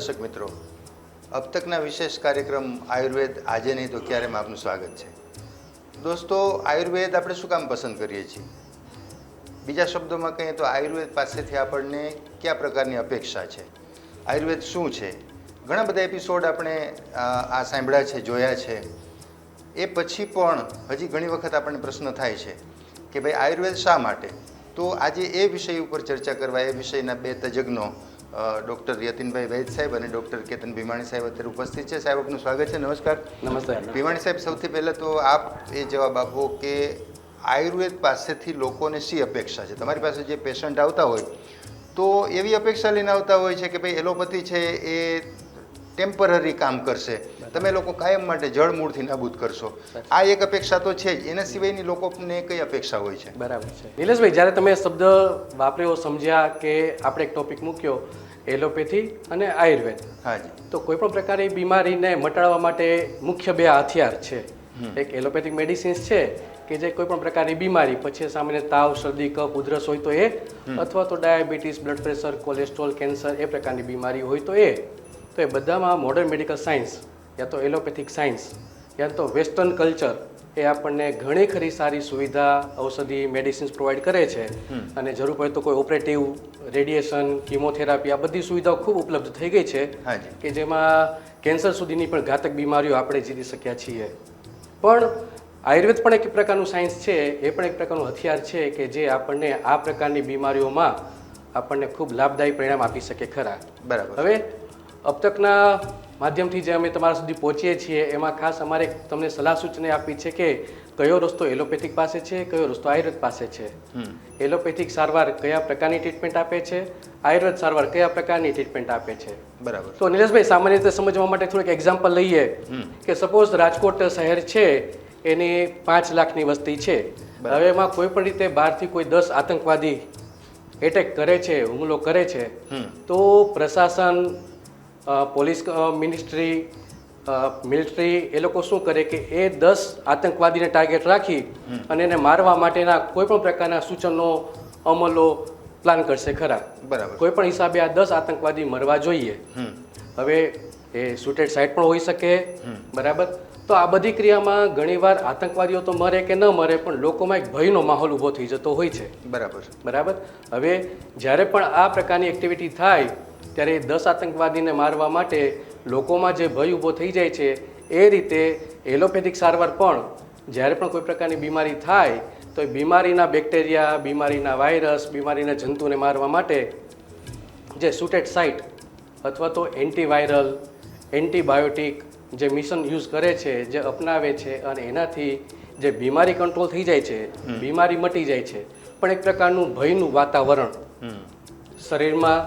દર્શક મિત્રો, अब तकના વિશેષ કાર્યક્રમ આયુર્વેદ આજે નહીં તો ક્યારેમાં આપનું સ્વાગત છે। દોસ્તો, આયુર્વેદ આપણે શું કામ પસંદ કરીએ છીએ? બીજા શબ્દોમાં કહીએ તો આયુર્વેદ પાસેથી આપણને કયા પ્રકારની અપેક્ષા છે, આયુર્વેદ શું છે? ઘણા બધા એપિસોડ આપણે આ સાંભળ્યા છે, જોયા છે। એ પછી પણ હજી ઘણી વખત આપણને પ્રશ્ન થાય છે કે ભાઈ આયુર્વેદ શા માટે? તો આજે એ વિષય ઉપર ચર્ચા કરવા એ વિષયના બે તજજ્ઞો ડૉક્ટર યતિનભાઈ વૈદ સાહેબ અને ડૉક્ટર કેતન ભીમાણી સાહેબ અત્યારે ઉપસ્થિત છે। સાહેબ, આપનું સ્વાગત છે। નમસ્કાર। નમસ્તે ભીમાણી સાહેબ, સૌથી પહેલાં તો આપ એ જવાબ આપો કે આયુર્વેદ પાસેથી લોકોને શી અપેક્ષા છે? તમારી પાસે જે પેશન્ટ આવતા હોય તો એવી અપેક્ષા લઈને આવતા હોય છે કે ભાઈ એલોપેથી છે એ ટેમ્પરરી કામ કરશે, તમે લોકો કાયમ માટે જળમૂળથી નાબૂદ કરશો, આ એક અપેક્ષા તો છે જ। એના સિવાયની લોકોને કઈ અપેક્ષા હોય છે? બરાબર છે નિલેશભાઈ, જ્યારે તમે શબ્દ વાપર્યો, સમજ્યા કે આપણે એક ટોપિક મૂક્યો એલોપેથી અને આયુર્વેદ, હાજી, તો કોઈ પણ પ્રકારની બીમારીને મટાડવા માટે મુખ્ય બે હથિયાર છે। એક એલોપેથિક મેડિસિન્સ છે કે જે કોઈ પણ પ્રકારની બીમારી, પછી સામાન્ય તાવ, શરદી, કફ, ઉધરસ હોય તો એ, અથવા તો diabetes, blood pressure, cholesterol, cancer એ પ્રકારની બીમારી હોય તો એ બધામાં મોડર્ન મેડિકલ સાયન્સ યા તો એલોપેથિક સાયન્સ યા તો વેસ્ટર્ન કલ્ચર એ આપણને ઘણી ખરી સારી સુવિધા, ઔષધિ, મેડિસિન્સ પ્રોવાઈડ કરે છે। અને જરૂર પડે તો કોઈ ઓપરેટિવ, રેડિયેશન, કિમોથેરાપી, આ બધી સુવિધાઓ ખૂબ ઉપલબ્ધ થઈ ગઈ છે કે જેમાં કેન્સર સુધીની પણ ઘાતક બીમારીઓ આપણે જીતી શક્યા છીએ। પણ આયુર્વેદ પણ એક પ્રકારનું સાયન્સ છે, એ પણ એક પ્રકારનું હથિયાર છે કે જે આપણને આ પ્રકારની બીમારીઓમાં આપણને ખૂબ લાભદાયી પરિણામ આપી શકે ખરા। બરાબર। હવે अब तकના માધ્યમથી જે અમે તમારા સુધી પહોંચીએ છીએ એમાં ખાસ અમારે તમને સલાહ સૂચના આપી છે કે કયો રસ્તો એલોપેથિક પાસે છે, કયો રસ્તો આયુર્વેદ પાસે છે। એલોપેથિક સારવાર કયા પ્રકારની ટ્રીટમેન્ટ આપે છે, આયુર્વેદ સારવાર કયા પ્રકારની ટ્રીટમેન્ટ આપે છે। બરાબર। તો નિલેશભાઈ, સામાન્ય રીતે સમજવા માટે થોડુંક એક્ઝામ્પલ લઈએ કે સપોઝ રાજકોટ શહેર છે, એની 5 લાખની વસ્તી છે। હવે એમાં કોઈ પણ રીતે બહારથી કોઈ 10 આતંકવાદી એટેક કરે છે, હુમલો કરે છે, તો પ્રશાસન, પોલીસ મિનિસ્ટ્રી, મિલિટરી એ લોકો શું કરે કે એ 10 આતંકવાદીને ટાર્ગેટ રાખી અને એને મારવા માટેના કોઈ પણ પ્રકારના સૂચનો, અમલો પ્લાન કરશે ખરા। બરાબર। કોઈ પણ હિસાબે આ 10 આતંકવાદી મરવા જોઈએ। હવે એ સુટેડ સાઇટ પણ હોઈ શકે, બરાબર। તો આ બધી ક્રિયામાં ઘણીવાર આતંકવાદીઓ તો મરે કે ન મરે, પણ લોકોમાં એક ભયનો માહોલ ઊભો થઈ જતો હોય છે। બરાબર। હવે જ્યારે પણ આ પ્રકારની એક્ટિવિટી થાય ત્યારે 10 આતંકવાદીને મારવા માટે લોકોમાં જે ભય ઊભો થઈ જાય છે, એ રીતે એલોપેથિક સારવાર પણ જ્યારે પણ કોઈ પ્રકારની બીમારી થાય તો એ બીમારીના બેક્ટેરિયા, બીમારીના વાયરસ, બીમારીના જંતુને મારવા માટે જે સુટેડ સાઇટ અથવા તો એન્ટીવાયરલ, એન્ટીબાયોટિક જે મિશન યુઝ કરે છે, જે અપનાવે છે, અને એનાથી જે બીમારી કંટ્રોલ થઈ જાય છે, બીમારી મટી જાય છે, પણ એક પ્રકારનું ભયનું વાતાવરણ શરીરમાં,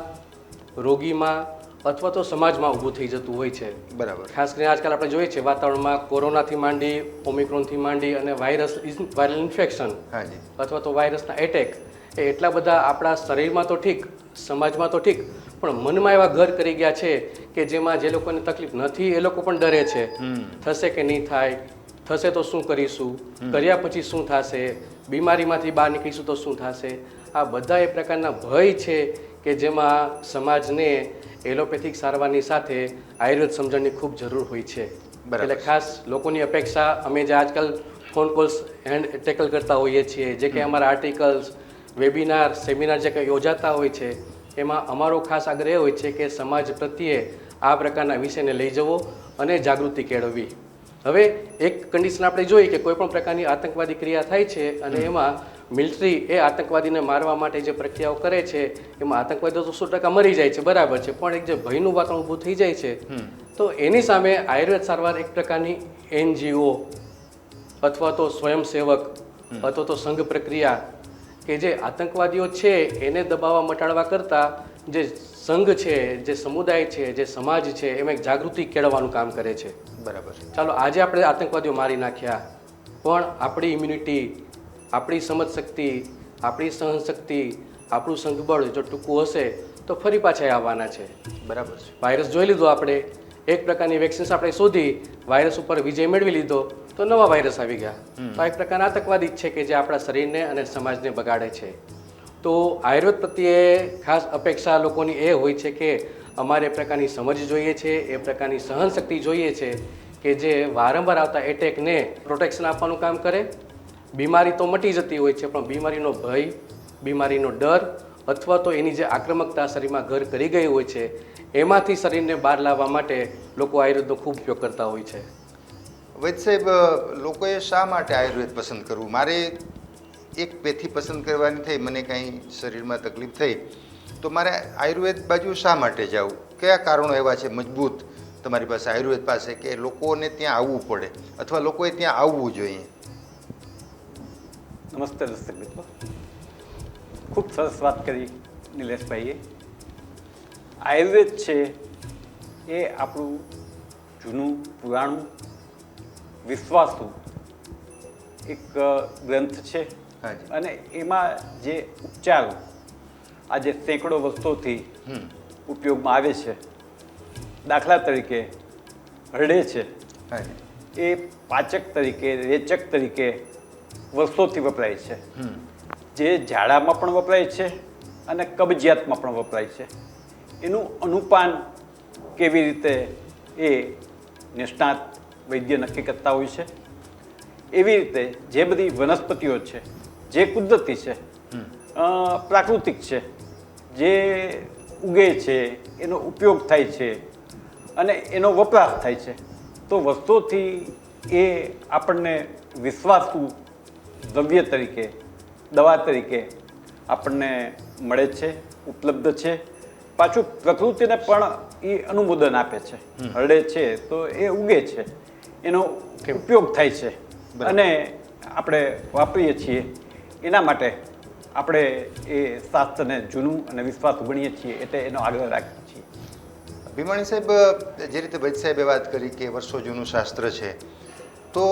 રોગીમાં અથવા તો સમાજમાં ઊભું થઈ જતું હોય છે। બરાબર। ખાસ કરીને આજકાલ આપણે જોઈએ છે વાતાવરણમાં કોરોનાથી માંડી, ઓમિક્રોનથી માંડી અને વાયરલ ઇન્ફેક્શન અથવા તો વાયરસના એટેક એ એટલા બધા આપણા શરીરમાં તો ઠીક, સમાજમાં તો ઠીક, પણ મનમાં એવા ઘર કરી ગયા છે કે જેમાં જે લોકોને તકલીફ નથી એ લોકો પણ ડરે છે, થશે કે નહીં થાય, થશે તો શું કરીશું, કર્યા પછી શું થશે, બીમારીમાંથી બહાર નીકળીશું તો શું થશે। આ બધા એ પ્રકારના ભય છે કે જેમાં સમાજને એલોપેથિક સારવારની સાથે આયુર્વેદ સમજણની ખૂબ જરૂર હોય છે। એટલે ખાસ લોકોની અપેક્ષા, અમે જે આજકાલ ફોન કોલ્સ ટેકલ કરતા હોઈએ છીએ, જે કે અમારા આર્ટિકલ્સ, વેબિનાર, સેમિનાર જે કંઈ યોજાતા હોય છે, એમાં અમારો ખાસ આગ્રહ હોય છે કે સમાજ પ્રત્યે આ પ્રકારના વિષયને લઈ જવો અને જાગૃતિ કેળવવી। હવે એક કન્ડિશન આપણે જોઈએ કે કોઈ પણ પ્રકારની આતંકવાદી ક્રિયા થાય છે અને એમાં મિલિટરી એ આતંકવાદીને મારવા માટે જે પ્રક્રિયાઓ કરે છે એમાં આતંકવાદીઓ તો 100% મરી જાય છે, બરાબર છે, પણ એક જે ભયનું વાતાવરણ ઊભું થઈ જાય છે, તો એની સામે આયુર્વેદ સારવાર એક પ્રકારની NGO અથવા તો સ્વયંસેવક અથવા તો સંઘ પ્રક્રિયા કે જે આતંકવાદીઓ છે એને દબાવવા મટાડવા કરતાં જે સંઘ છે, જે સમુદાય છે, જે સમાજ છે, એમાં એક જાગૃતિ કેળવવાનું કામ કરે છે। બરાબર। ચાલો આજે આપણે આતંકવાદીઓ મારી નાખ્યા, પણ આપણી ઇમ્યુનિટી, આપણી સમજ શક્તિ, આપણી સહનશક્તિ, આપણું સંઘબળ જો ટૂંકું હશે તો ફરી પાછા આવવાના છે। બરાબર છે। વાયરસ જોઈ લીધો આપણે, એક પ્રકારની વેક્સિન્સ આપણે શોધી, વાયરસ ઉપર વિજય મેળવી લીધો, તો નવા વાયરસ આવી ગયા। તો આ એક પ્રકારના આતંકવાદી છે કે જે આપણા શરીરને અને સમાજને બગાડે છે। તો આયુર્વેદ પ્રત્યે ખાસ અપેક્ષા લોકોની એ હોય છે કે અમારે એ પ્રકારની સમજ જોઈએ છે, એ પ્રકારની સહનશક્તિ જોઈએ છે કે જે વારંવાર આવતા એટેકને પ્રોટેક્શન આપવાનું કામ કરે. બીમારી તો મટી જતી હોય છે, પણ બીમારીનો ભય, બીમારીનો ડર અથવા તો એની જે આક્રમકતા શરીરમાં ઘર કરી ગઈ હોય છે એમાંથી શરીરને બહાર લાવવા માટે લોકો આયુર્વેદનો ખૂબ ઉપયોગ કરતા હોય છે. વૈદ્ય સાહેબ, લોકોએ શા માટે આયુર્વેદ પસંદ કરવું? મારે એક પેથી પસંદ કરવાની થઈ, મને કાંઈ શરીરમાં તકલીફ થઈ તો મારે આયુર્વેદ બાજુ શા માટે જવું? કયા કારણો એવા છે મજબૂત તમારી પાસે આયુર્વેદ પાસે કે લોકોને ત્યાં આવવું પડે અથવા લોકોએ ત્યાં આવવું જોઈએ? નમસ્તે દર્શક મિત્રો, ખૂબ સરસ વાત કરી નિલેશભાઈએ. આયુર્વેદ છે એ આપણું જૂનું પુરાણું વિશ્વાસુ એક ગ્રંથ છે અને એમાં જે ઉપચારો આજે સેંકડો વર્ષોથી ઉપયોગમાં આવે છે, દાખલા તરીકે હરડે છે એ પાચક તરીકે, રેચક તરીકે વર્ષોથી વપરાય છે, જે ઝાડામાં પણ વપરાય છે અને કબજિયાતમાં પણ વપરાય છે. એનું અનુપાન કેવી રીતે એ નિષ્ણાત વૈદ્ય નક્કી કરતા હોય છે. એવી રીતે જે બધી વનસ્પતિઓ છે જે કુદરતી છે, પ્રાકૃતિક છે, જે ઉગે છે, એનો ઉપયોગ થાય છે અને એનો વપરાશ થાય છે, તો વર્ષોથી એ આપણને વિશ્વાસુ દ્રવ્ય તરીકે, દવા તરીકે આપણને મળે છે, ઉપલબ્ધ છે. પાછું પ્રકૃતિને પણ એ અનુમોદન આપે છે. હરડે છે તો એ ઉગે છે, એનો ઉપયોગ થાય છે અને આપણે વાપરીએ છીએ. એના માટે આપણે એ શાસ્ત્રને જૂનું અને વિશ્વાસુ ગણીએ છીએ, એટલે એનો આગ્રહ રાખીએ છીએ. ભીમાણી સાહેબ, જે રીતે વૈદ્ય સાહેબે વાત કરી કે વર્ષો જૂનું શાસ્ત્ર છે, તો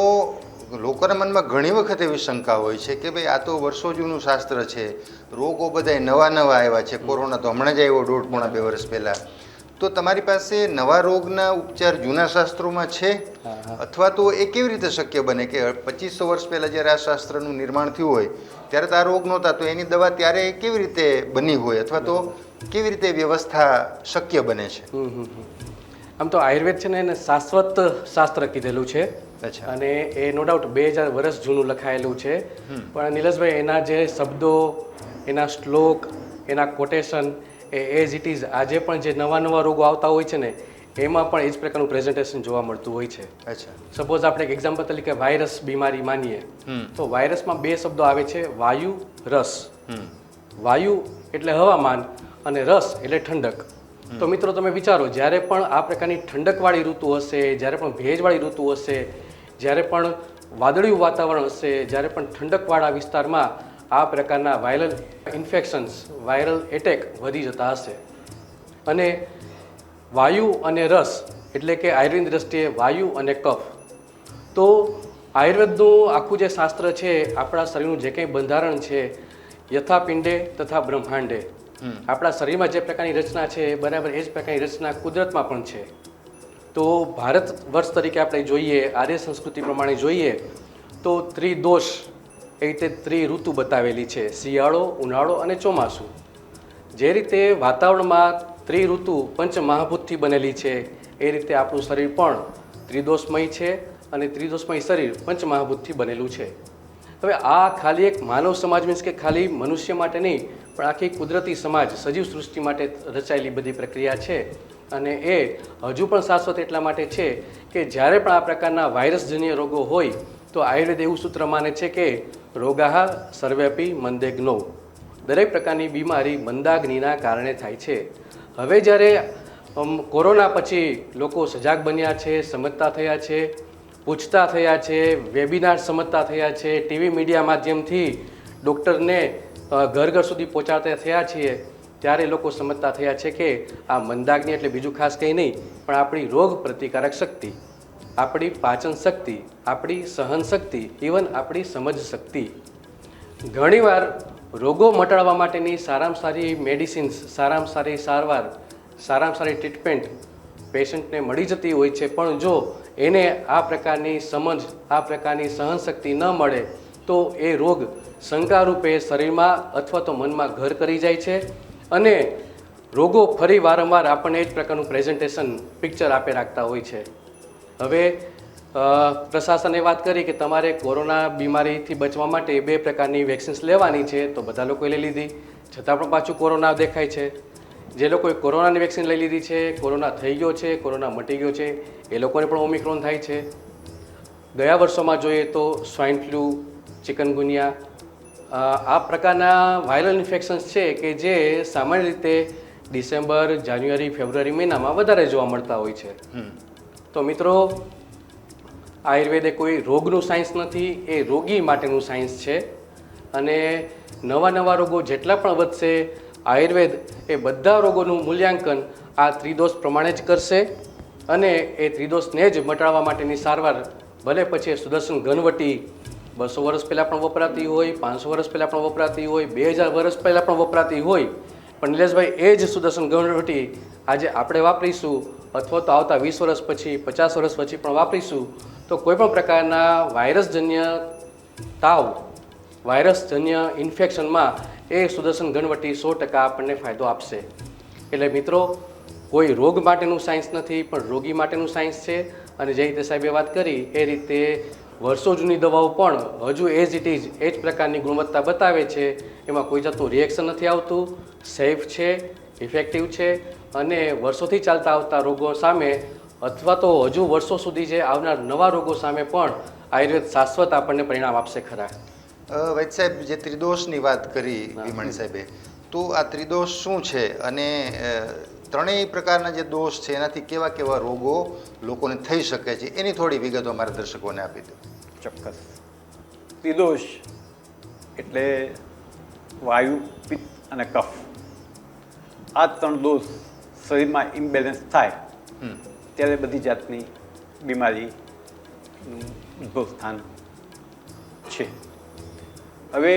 લોકોના મનમાં ઘણી વખત એવી શંકા હોય છે કે ભાઈ આ તો વર્ષો જૂનું શાસ્ત્ર છે, રોગો બધા નવા નવા આવ્યા છે, કોરોના તો હમણાં જ આવ્યો 1.5-2 વર્ષ પહેલાં, તો તમારી પાસે નવા રોગના ઉપચાર જૂના શાસ્ત્રોમાં છે? અથવા તો એ કેવી રીતે શક્ય બને કે 2500 વર્ષ પહેલાં જ્યારે આ શાસ્ત્રનું નિર્માણ થયું હોય ત્યારે તો આ રોગ નહોતા, તો એની દવા ત્યારે કેવી રીતે બની હોય અથવા તો કેવી રીતે વ્યવસ્થા શક્ય બને છે? આમ તો આયુર્વેદ છે ને એને શાશ્વત શાસ્ત્ર કીધેલું છે અને એ નો ડાઉટ 2000 વર્ષ જૂનું લખાયેલું છે. પણ નિલેશભાઈ, એના જે શબ્દો, એના શ્લોક, એના quotation A as it is આજે પણ જે નવા નવા રોગો આવતા હોય છે ને એમાં પણ એ જ પ્રકારનું પ્રેઝન્ટેશન જોવા મળતું હોય છે. સપોઝ આપણે એક એક્ઝામ્પલ તરીકે વાયરસ બીમારી માનીએ તો વાયરસમાં 2 શબ્દો આવે છે, વાયુ, રસ. વાયુ એટલે હવામાન અને રસ એટલે ઠંડક. તો મિત્રો તમે વિચારો, જ્યારે પણ આ પ્રકારની ઠંડકવાળી ઋતુ હશે, જ્યારે પણ ભેજવાળી ઋતુ હશે, જ્યારે પણ વાદળિયું વાતાવરણ હશે, જ્યારે પણ ઠંડકવાળા વિસ્તારમાં આ પ્રકારના વાયરલ ઇન્ફેક્શન્સ, વાયરલ એટેક વધી જતા હશે. અને વાયુ અને રસ એટલે કે આયુર્વેદની દ્રષ્ટિએ વાયુ અને કફ. તો આયુર્વેદનું આખું જે શાસ્ત્ર છે, આપણા શરીરનું જે કંઈ બંધારણ છે, યથા પિંડે તથા બ્રહ્માંડે, આપણા શરીરમાં જે પ્રકારની રચના છે બરાબર એ જ પ્રકારની રચના કુદરતમાં પણ છે. તો ભારત વર્ષ તરીકે આપણે જોઈએ, આર્ય સંસ્કૃતિ પ્રમાણે જોઈએ તો ત્રિદોષ એ રીતે ત્રિઋતુ બતાવેલી છે, શિયાળો, ઉનાળો અને ચોમાસું. જે રીતે વાતાવરણમાં ત્રિઋતુ પંચમહાભૂતથી બનેલી છે એ રીતે આપણું શરીર પણ ત્રિદોષમય છે અને ત્રિદોષમય શરીર પંચમહાભૂતથી બનેલું છે. હવે આ ખાલી એક માનવ સમાજ મીન્સ કે ખાલી મનુષ્ય માટે નહીં, પણ આખી કુદરતી સમાજ, સજીવ સૃષ્ટિ માટે રચાયેલી બધી પ્રક્રિયા છે અને એ હજુ પણ શાશ્વત એટલા માટે છે કે જ્યારે પણ આ પ્રકારના વાયરસજન્ય રોગો હોય તો આયુર્વેદ એવું સૂત્ર માને છે કે રોગાહ સર્વેપી મંદેગ્નો, દરેક પ્રકારની બીમારી મંદાગ્નિના કારણે થાય છે. હવે જ્યારે કોરોના પછી લોકો સજાગ બન્યા છે, સમજતા થયા છે, પૂછતા થયા છે, વેબિનાર સમજતા થયા છે, ટીવી મીડિયા માધ્યમથી ડૉક્ટરને ઘર ઘર સુધી પહોંચાડતા થયા છીએ, ત્યારે લોકો સમજતા થયા છે કે આ મંદાગ્નિ એટલે બીજું ખાસ કંઈ નહીં પણ આપણી રોગ પ્રતિકારક શક્તિ, આપણી પાચન શક્તિ, આપણી સહન શક્તિ, ઇવન આપણી સમજ શક્તિ. ઘણીવાર રોગો મટાડવા માટેની સારામાં સારી મેડિસિન્સ, સારામાં સારી સારવાર, સારામાં સારી ટ્રીટમેન્ટ પેશન્ટને મળી જતી હોય છે, પણ જો એને આ પ્રકારની સમજ, આ પ્રકારની સહનશક્તિ ન મળે તો એ રોગ શંકારૂપે શરીરમાં અથવા તો મનમાં ઘર કરી જાય છે અને રોગો ફરી વારંવાર આપણને એ જ પ્રકારનું પ્રેઝન્ટેશન પિક્ચર આપે રાખતા હોય છે. હવે પ્રશાસને વાત કરી કે તમારે કોરોના બીમારીથી બચવા માટે 2 પ્રકારની વેક્સિન્સ લેવાની છે, તો બધા લોકોએ લઈ લીધી, છતાં પણ પાછું કોરોના દેખાય છે. જે લોકોએ કોરોનાની વેક્સિન લઈ લીધી છે, કોરોના થઈ ગયો છે, કોરોના મટી ગયો છે, એ લોકોને પણ ઓમિક્રોન થાય છે. ગયા વર્ષોમાં જોઈએ તો સ્વાઇન ફ્લૂ, ચિકનગુનિયા આ પ્રકારના વાયરલ ઇન્ફેક્શન્સ છે કે જે સામાન્ય રીતે ડિસેમ્બર, જાન્યુઆરી, ફેબ્રુઆરી મહિનામાં વધારે જોવા મળતા હોય છે. તો મિત્રો, આયુર્વેદ એ કોઈ રોગનું સાયન્સ નથી, એ રોગી માટેનું સાયન્સ છે. અને નવા રોગો જેટલા પણ વધશે, આયુર્વેદ એ બધા રોગોનું મૂલ્યાંકન આ ત્રિદોષ પ્રમાણે જ કરશે અને એ ત્રિદોષને જ મટાડવા માટેની સારવાર ભલે પછી એ સુદર્શન ઘનવટી 200 વર્ષ પહેલાં પણ વપરાતી હોય, 500 વર્ષ પહેલાં પણ વપરાતી હોય, 2000 વર્ષ પહેલાં પણ વપરાતી હોય, પણ નિલેશભાઈ એ જ સુદર્શન ઘનવટી આજે આપણે વાપરીશું અથવા તો આવતા 20 વર્ષ પછી, 50 વર્ષ પછી પણ વાપરીશું તો કોઈ પણ પ્રકારના વાયરસજન્ય તાવ, વાયરસજન્ય ઇન્ફેક્શનમાં એ સુદર્શન ઘનવટી 100% આપણને ફાયદો આપશે. એટલે મિત્રો, કોઈ રોગ માટેનું સાયન્સ નથી, પણ રોગી માટેનું સાયન્સ છે. અને જે રીતે સાહેબે વાત કરી એ રીતે વર્ષો જૂની દવાઓ પણ હજુ એઝ ઇટ ઇઝ એ જ પ્રકારની ગુણવત્તા બતાવે છે. એમાં કોઈ જાતનું રિએક્શન નથી આવતું, સેફ છે, ઇફેક્ટિવ છે અને વર્ષોથી ચાલતા આવતા રોગો સામે અથવા તો હજુ વર્ષો સુધી જે આવનાર નવા રોગો સામે પણ આયુર્વેદ શાશ્વત આપણને પરિણામ આપશે ખરા. વૈદ સાહેબ, જે ત્રિદોષની વાત કરી ભીમાણી સાહેબે, તો આ ત્રિદોષ શું છે અને ત્રણેય પ્રકારના જે દોષ છે એનાથી કેવા કેવા રોગો લોકોને થઈ શકે છે એની થોડી વિગતો અમારા દર્શકોને આપી દો. ચોક્કસ. ત્રિદોષ એટલે વાયુ, પિત્ત અને કફ. આ 3 દોષ શરીરમાં ઇમ્બેલેન્સ થાય ત્યારે બધી જાતની બીમારીનું ઉદ્ભવ સ્થાન છે. હવે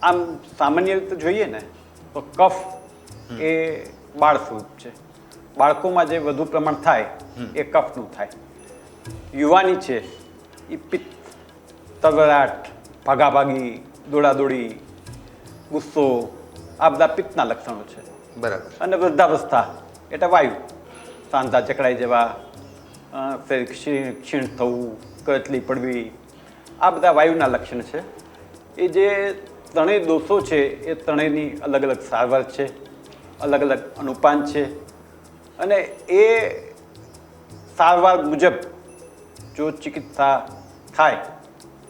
આમ સામાન્ય રીતે જોઈએ ને તો કફ એ બાળ સ્વરૂપ છે. બાળકોમાં જે વધુ પ્રમાણ થાય એ કફનું થાય. યુવાની છે એ પિત્ત, તરવરાટ, ભાગાભાગી, દોડાદોડી, ગુસ્સો, આ બધા પિત્તના લક્ષણો છે. બરાબર. અને વૃદ્ધાવસ્થા એટલે વાયુ, સાંધા ચકડાઈ જવા, ક્ષીણ થવું, કરચલી પડવી, આ બધા વાયુના લક્ષણ છે. એ જે ત્રણેય દોષો છે એ ત્રણેયની અલગ અલગ સારવાર છે, અલગ અલગ અનુપાન છે અને એ સારવાર મુજબ જો ચિકિત્સા થાય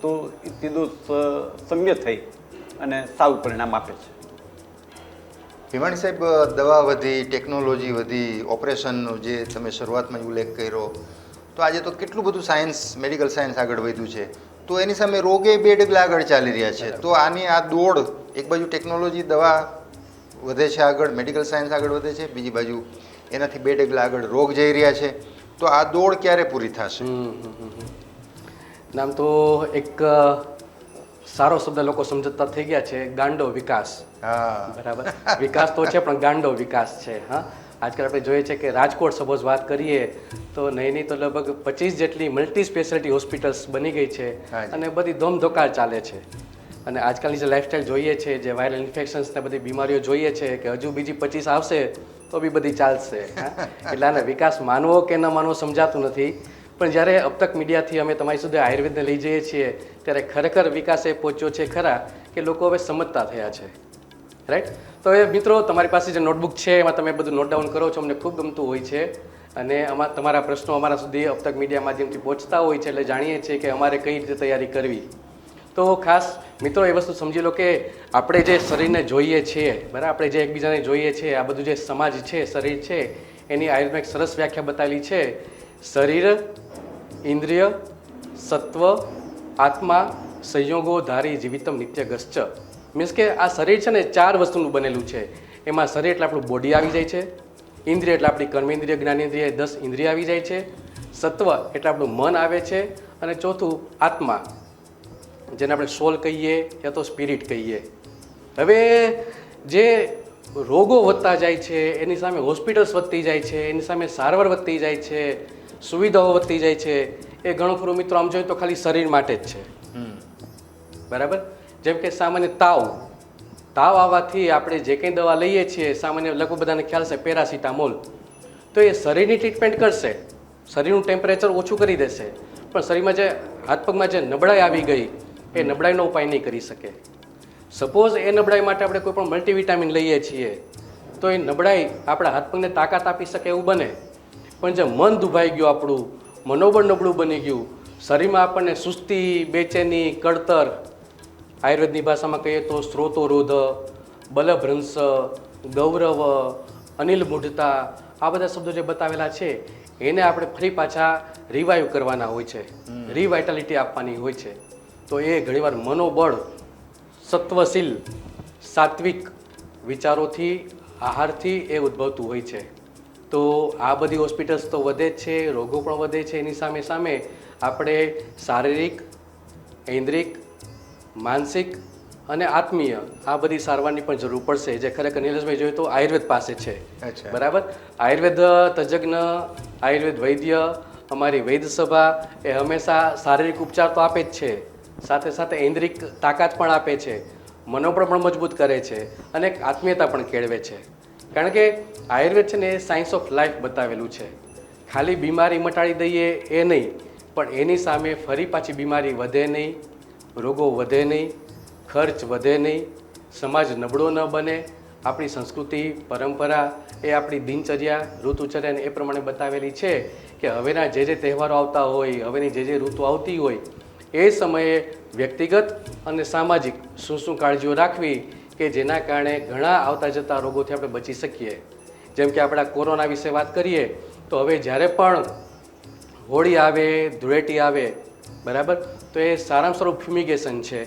તો એ ત્રિદોષ સમ્ય થઈ અને સારું પરિણામ આપે છે. ભીમાણી સાહેબ, દવા વધી, ટેકનોલોજી વધી, ઓપરેશનનો જે તમે શરૂઆતમાં ઉલ્લેખ કર્યો, તો આજે તો કેટલું બધું સાયન્સ, મેડિકલ સાયન્સ આગળ વધ્યું છે, તો એની સામે રોગે 2 ડગલા આગળ ચાલી રહ્યા છે. તો આની આ દોડ, એક બાજુ ટેકનોલોજી, દવા વધે છે આગળ, મેડિકલ સાયન્સ આગળ વધે છે, બીજી બાજુ એનાથી 2 ડગલા આગળ રોગ જઈ રહ્યા છે, તો આ દોડ ક્યારે પૂરી થશે? નામ તો એક સારો શબ્દ લોકો સમજતા થઈ ગયા છે, ગાંડો વિકાસ. હા, બરાબર. વિકાસ તો છે પણ ગાંડો વિકાસ છે. હા, આજકાલ આપણે જોઈએ છે કે રાજકોટ સપોઝ વાત કરીએ તો નહીં તો લગભગ 25 જેટલી મલ્ટી સ્પેશિયાલિટી હોસ્પિટલ્સ બની ગઈ છે અને બધી ધોમધોકાર ચાલે છે. અને આજકાલની જે લાઈફસ્ટાઈલ જોઈએ છે, જે વાયરલ ઇન્ફેક્શન્સ ને બધી બીમારીઓ જોઈએ છે કે હજુ બીજી 25 આવશે તો બી બધી ચાલશે. એટલે આને વિકાસ માનવો કે ન માનવો સમજાતું નથી. પણ જ્યારે અબ તક મીડિયાથી અમે તમારી સુધી આયુર્વેદને લઈ જઈએ છીએ ત્યારે ખરેખર વિકાસ એ પહોંચ્યો છે ખરા કે લોકો હવે સમજતા થયા છે. રાઈટ? તો એ મિત્રો, તમારી પાસે જે નોટબુક છે એમાં તમે બધું નોટ ડાઉન કરો છો, અમને ખૂબ ગમતું હોય છે અને તમારા પ્રશ્નો અમારા સુધી અબ તક મીડિયા માધ્યમથી પહોંચતા હોય છે એટલે જાણીએ છીએ કે અમારે કઈ રીતે તૈયારી કરવી. તો ખાસ મિત્રો એ વસ્તુ સમજી લો કે આપણે જે શરીરને જોઈએ છીએ, બરાબર, આપણે જે એકબીજાને જોઈએ છીએ, આ બધું જે સમાજ છે, શરીર છે, એની આયુર્વેદમાં એક સરસ વ્યાખ્યા બતાવેલી છે. શરીર, ઇન્દ્રિય, સત્વ, આત્મા, સંયોગો ધારી જીવિતમ નિત્યગશ્ચ. મીન્સ કે આ શરીર છે ને 4 વસ્તુનું બનેલું છે. એમાં શરીર એટલે આપણું બોડી આવી જાય છે, ઇન્દ્રિય એટલે આપણી કર્મેન્દ્રિય, જ્ઞાનેન્દ્રિય, 10 ઇન્દ્રિય આવી જાય છે, સત્વ એટલે આપણું મન આવે છે અને ચોથું આત્મા, જેને આપણે સોલ કહીએ યા તો સ્પિરિટ કહીએ. હવે જે રોગો વધતા જાય છે, એની સામે હોસ્પિટલ્સ વધતી જાય છે, એની સામે સારવાર વધતી જાય છે, સુવિધાઓ વધતી જાય છે, એ ઘણું ખરું મિત્રો આમ જોઈએ તો ખાલી શરીર માટે જ છે. બરાબર. જેમ કે સામાન્ય તાવ આવવાથી આપણે જે કંઈ દવા લઈએ છીએ, સામાન્ય લગભગ બધાને ખ્યાલ છે પેરાસિટામોલ, તો એ શરીરની ટ્રીટમેન્ટ કરશે, શરીરનું ટેમ્પરેચર ઓછું કરી દેશે, પણ શરીરમાં જે હાથ પગમાં જે નબળાઈ આવી ગઈ એ નબળાઈનો ઉપાય નહીં કરી શકે. સપોઝ એ નબળાઈ માટે આપણે કોઈ પણ મલ્ટીવિટામિન લઈએ છીએ તો એ નબળાઈ આપણા હાથ પગને તાકાત આપી શકે એવું બને, પણ જે મન દુભાઈ ગયું, આપણું મનોબળ નબળું બની ગયું, શરીરમાં આપણને સુસ્તી, બેચેની, કળતર, આયુર્વેદની ભાષામાં કહીએ તો સ્ત્રોતોરોધ, બલભ્રંશ, ગૌરવ, અનિલ મૂઢતા, આ બધા શબ્દો જે બતાવેલા છે એને આપણે ફરી પાછા રિવાઈવ કરવાના હોય છે, રિવાઇટાલિટી આપવાની હોય છે. તો એ ઘણીવાર મનોબળ, સત્વશીલ, સાત્વિક વિચારોથી, આહારથી એ ઉદ્ભવતું હોય છે. તો આ બધી હોસ્પિટલ્સ તો વધે જ છે, રોગો પણ વધે છે. એની સામે સામે આપણે શારીરિક, ઐન્દ્રિક, માનસિક અને આત્મીય આ બધી સારવારની પણ જરૂર પડશે, જે ખરેખર નિલેશભાઈ જોઈએ તો આયુર્વેદ પાસે છે. બરાબર. આયુર્વેદ તજજ્ઞ, આયુર્વેદ વૈદ્ય, અમારી વૈદ્ય સભા એ હંમેશા શારીરિક ઉપચાર તો આપે જ છે, સાથે સાથે ઐન્દ્રિક તાકાત પણ આપે છે, મનોબળ પણ મજબૂત કરે છે અને એક આત્મીયતા પણ કેળવે છે. કારણ કે આયુર્વેદ છે ને એ સાયન્સ ઓફ લાઈફ બતાવેલું છે. ખાલી બીમારી મટાડી દઈએ એ નહીં, પણ એની સામે ફરી પાછી બીમારી વધે નહીં, રોગો વધે નહીં, ખર્ચ વધે નહીં, સમાજ નબળો ન બને, આપણી સંસ્કૃતિ, પરંપરા, એ આપણી દિનચર્યા, ઋતુચર્યાને એ પ્રમાણે બતાવેલી છે કે હવેના જે જે તહેવારો આવતા હોય, હવેની જે ઋતુ આવતી હોય, એ સમયે વ્યક્તિગત અને સામાજિક શું શું કાળજીઓ રાખવી કે જેના કારણે ઘણા આવતા જતા રોગોથી આપણે બચી શકીએ. જેમ કે આપણે કોરોના વિશે વાત કરીએ તો હવે જ્યારે પણ હોળી આવે, ધૂળેટી આવે, બરાબર, તો એ સારામાં સારું ફ્યુમિગેશન છે.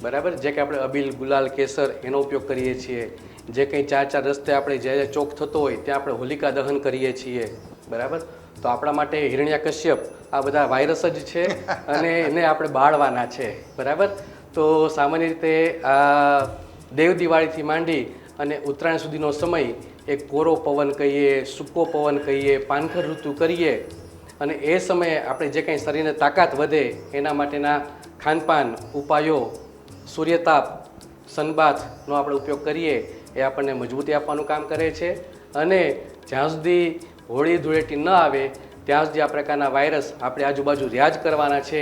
બરાબર. જે કે આપણે અબીલ, ગુલાલ, કેસર એનો ઉપયોગ કરીએ છીએ. જે કંઈ ચાર રસ્તે આપણે જે ચોક થતો હોય ત્યાં આપણે હોલિકા દહન કરીએ છીએ. બરાબર. તો આપણા માટે હિરણ્યકશ્યપ આ બધા વાયરસ જ છે અને એને આપણે બાળવાના છે. બરાબર. તો સામાન્ય રીતે આ દેવ દિવાળીથી માંડી અને ઉત્તરાયણ સુધીનો સમય એ કોરો પવન કહીએ, સૂકો પવન કહીએ, પાનખર ઋતુ કરીએ, અને એ સમયે આપણે જે કંઈ શરીરને તાકાત વધે એના માટેના ખાનપાન ઉપાયો, સૂર્યતાપ, સનબાથનો આપણે ઉપયોગ કરીએ એ આપણને મજબૂતી આપવાનું કામ કરે છે. અને જ્યાં સુધી હોળી ધૂળેટી ન આવે ત્યાં સુધી આ પ્રકારના વાયરસ આપણે આજુબાજુ રિયાજ કરવાના છે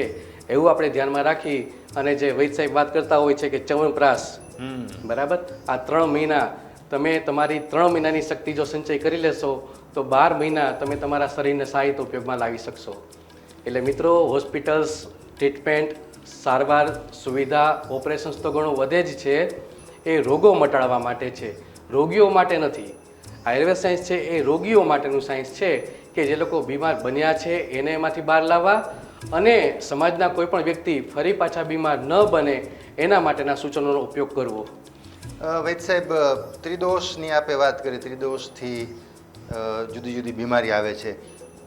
એવું આપણે ધ્યાનમાં રાખી અને જે વૈદ સાહેબ વાત કરતા હોય છે કે ચ્યવનપ્રાશ, બરાબર, આ 3 મહિના તમે તમારી 3 મહિનાની શક્તિ જો સંચય કરી લેશો તો 12 મહિના તમે તમારા શરીરને સાહિત્ય ઉપયોગમાં લાવી શકશો. એટલે મિત્રો, હોસ્પિટલ્સ, ટ્રીટમેન્ટ, સારવાર, સુવિધા, ઓપરેશન્સ તો ઘણું વધે જ છે. એ રોગો મટાડવા માટે છે, રોગીઓ માટે નથી. આયુર્વેદ સાયન્સ છે એ રોગીઓ માટેનું સાયન્સ છે કે જે લોકો બીમાર બન્યા છે એને એમાંથી બહાર લાવવા અને સમાજના કોઈ પણ વ્યક્તિ ફરી પાછા બીમાર ન બને એના માટેના સૂચનોનો ઉપયોગ કરવો. વૈદ સાહેબ, ત્રિદોષની આપે વાત કરી, ત્રિદોષથી જુદી જુદી બીમારી આવે છે,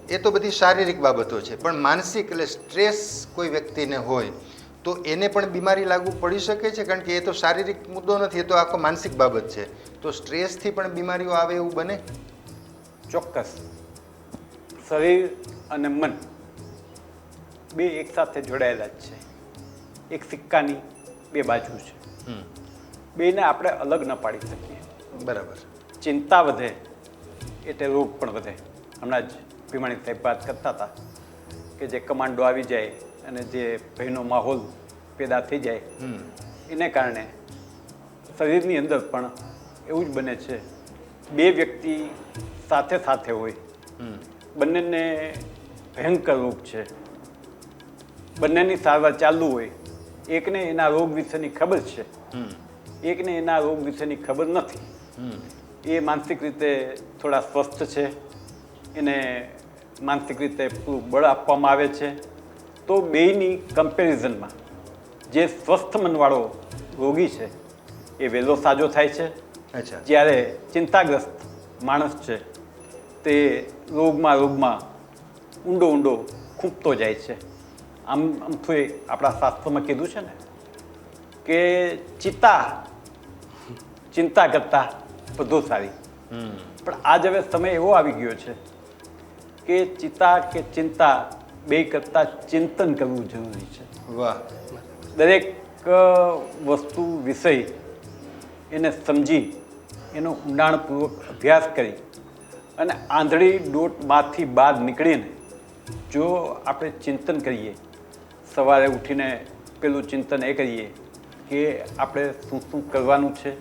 એ તો બધી શારીરિક બાબતો છે, પણ માનસિક એટલે સ્ટ્રેસ કોઈ વ્યક્તિને હોય તો એને પણ બીમારી લાગુ પડી શકે છે? કારણ કે એ તો શારીરિક મુદ્દો નથી, એ તો આખો માનસિક બાબત છે. તો સ્ટ્રેસથી પણ બીમારીઓ આવે એવું બને? ચોક્કસ. શરીર અને મન બે એકસાથે જોડાયેલા જ છે, એક સિક્કાની બે બાજુ છે. બેને આપણે અલગ ન પાડી શકીએ. બરાબર. ચિંતા વધે એટલે રોગ પણ વધે. હમણાં જ ભીમાણી સાહેબ વાત કરતા હતા કે જે કમાન્ડો આવી જાય અને જે ભયનો માહોલ પેદા થઈ જાય એને કારણે શરીરની અંદર પણ એવું જ બને છે. બે વ્યક્તિ સાથે સાથે હોય, બંનેને ભયંકર રોગ છે, બંનેની સારવાર ચાલુ હોય, એકને એના રોગ વિશેની ખબર છે, એકને એના રોગ વિશેની ખબર નથી. એ માનસિક રીતે થોડા સ્વસ્થ છે, એને માનસિક રીતે પૂરું બળ આપવામાં આવે છે, તો બેયની કમ્પેરિઝનમાં જે સ્વસ્થ મનવાળો રોગી છે એ વહેલો સાજો થાય છે. જ્યારે ચિંતાગ્રસ્ત માણસ છે તે રોગમાં ઊંડો ખૂંપતો જાય છે. આમ તો આપણા શાસ્ત્રમાં કીધું છે ને કે ચિંતા કરતા વધુ સારી. પણ આજ હવે સમય એવો આવી ગયો છે કે ચિંતા બે કરતાં ચિંતન કરવું જરૂરી છે. વાહ. દરેક વસ્તુ વિષય એને સમજી એનો ઊંડાણપૂર્વક અભ્યાસ કરી અને આંધળી દોટમાંથી બહાર નીકળીને જો આપણે ચિંતન કરીએ, સવારે ઉઠીને પેલું ચિંતન એ કરીએ કે આપણે શું શું કરવાનું છે,